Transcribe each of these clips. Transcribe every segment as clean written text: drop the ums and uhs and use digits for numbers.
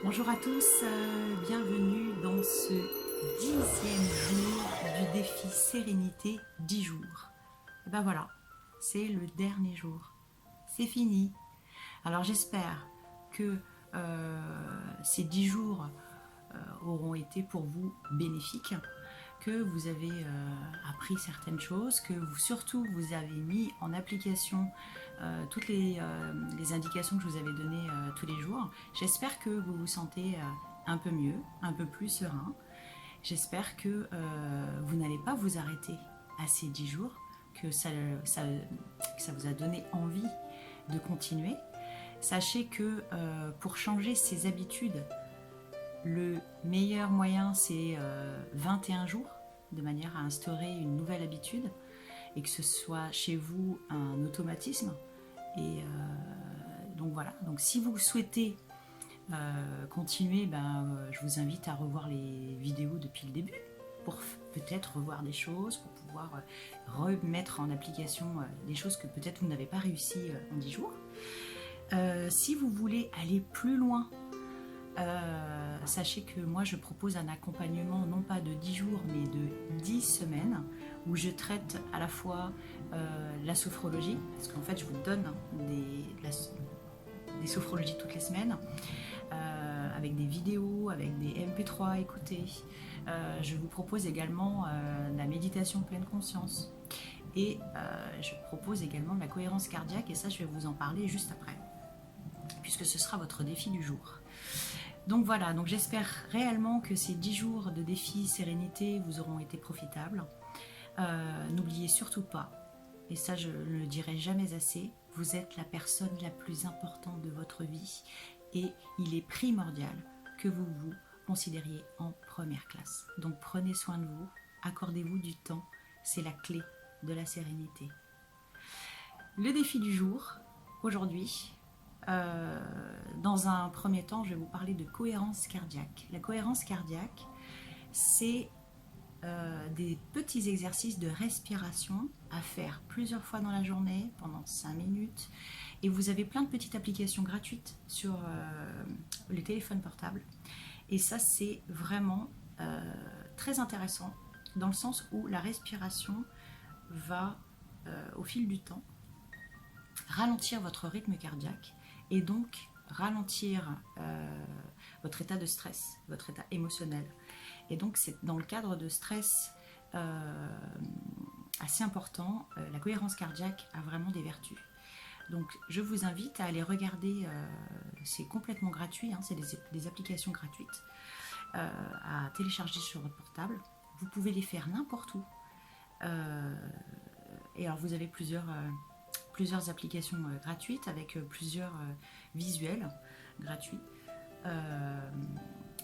Bonjour à tous, bienvenue dans ce 10e jour du défi Sérénité 10 jours. Et ben voilà, c'est le dernier jour, c'est fini. Alors j'espère que ces 10 jours auront été pour vous bénéfiques, que vous avez appris certaines choses, que surtout vous avez mis en application toutes les indications que je vous avais données tous les jours. J'espère que vous vous sentez un peu mieux, un peu plus serein. J'espère que vous n'allez pas vous arrêter à ces 10 jours, que ça vous a donné envie de continuer. Sachez que pour changer ses habitudes, le meilleur moyen, c'est 21 jours, de manière à instaurer une nouvelle habitude et que ce soit chez vous un automatisme. Et donc voilà, donc si vous souhaitez continuer, je vous invite à revoir les vidéos depuis le début pour peut-être revoir des choses, pour pouvoir remettre en application des choses que peut-être vous n'avez pas réussi en 10 jours. Si vous voulez aller plus loin, sachez que moi je propose un accompagnement non pas de 10 jours mais de 10 semaines où je traite à la fois la sophrologie, parce qu'en fait je vous donne des sophrologies toutes les semaines, avec des vidéos, avec des MP3 à écouter. Je vous propose également la méditation pleine conscience et je propose également la cohérence cardiaque, et ça je vais vous en parler juste après puisque ce sera votre défi du jour. Donc voilà, donc j'espère réellement que ces 10 jours de défi sérénité vous auront été profitables. N'oubliez surtout pas, et ça je ne le dirai jamais assez, vous êtes la personne la plus importante de votre vie et il est primordial que vous vous considériez en première classe. Donc prenez soin de vous, accordez-vous du temps, c'est la clé de la sérénité. Le défi du jour, aujourd'hui, dans un premier temps, je vais vous parler de cohérence cardiaque. La cohérence cardiaque, c'est des petits exercices de respiration à faire plusieurs fois dans la journée, pendant 5 minutes. Et vous avez plein de petites applications gratuites sur le téléphone portable. Et ça, c'est vraiment très intéressant, dans le sens où la respiration va, au fil du temps, ralentir votre rythme cardiaque et donc ralentir votre état de stress, votre état émotionnel. Et donc c'est dans le cadre de stress assez important, la cohérence cardiaque a vraiment des vertus. Donc je vous invite à aller regarder, c'est complètement gratuit, hein, c'est des applications gratuites à télécharger sur votre portable. Vous pouvez les faire n'importe où. Et alors vous avez plusieurs applications gratuites avec plusieurs visuels gratuits.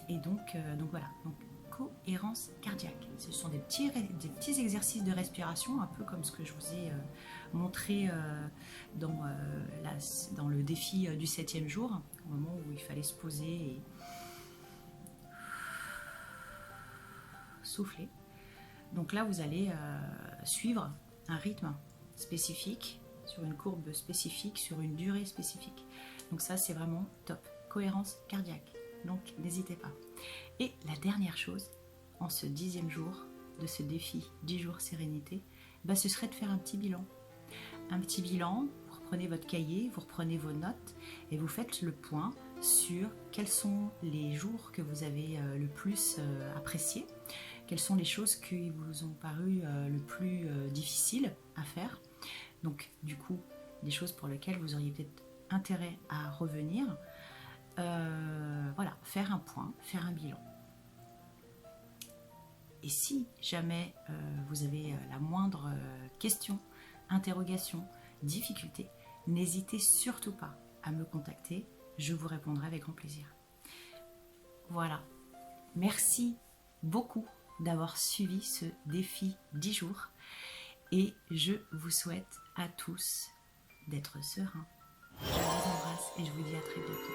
Et donc voilà, donc cohérence cardiaque. Ce sont des petits exercices de respiration, un peu comme ce que je vous ai montré dans le défi du 7e jour, au moment où il fallait se poser et souffler. Donc là, vous allez suivre un rythme spécifique, sur une courbe spécifique, sur une durée spécifique. Donc ça, c'est vraiment top. Cohérence cardiaque. Donc n'hésitez pas. Et la dernière chose, en ce 10e jour de ce défi 10 jours sérénité, ce serait de faire un petit bilan. Un petit bilan, vous reprenez votre cahier, vous reprenez vos notes et vous faites le point sur quels sont les jours que vous avez le plus appréciés, quelles sont les choses qui vous ont paru le plus difficiles à faire. Donc du coup, des choses pour lesquelles vous auriez peut-être intérêt à revenir. Voilà, faire un point, faire un bilan. Et si jamais vous avez la moindre question, interrogation, difficulté, n'hésitez surtout pas à me contacter, je vous répondrai avec grand plaisir. Voilà, merci beaucoup d'avoir suivi ce défi 10 jours et je vous souhaite à tous d'être sereins. Je vous embrasse et je vous dis à très bientôt.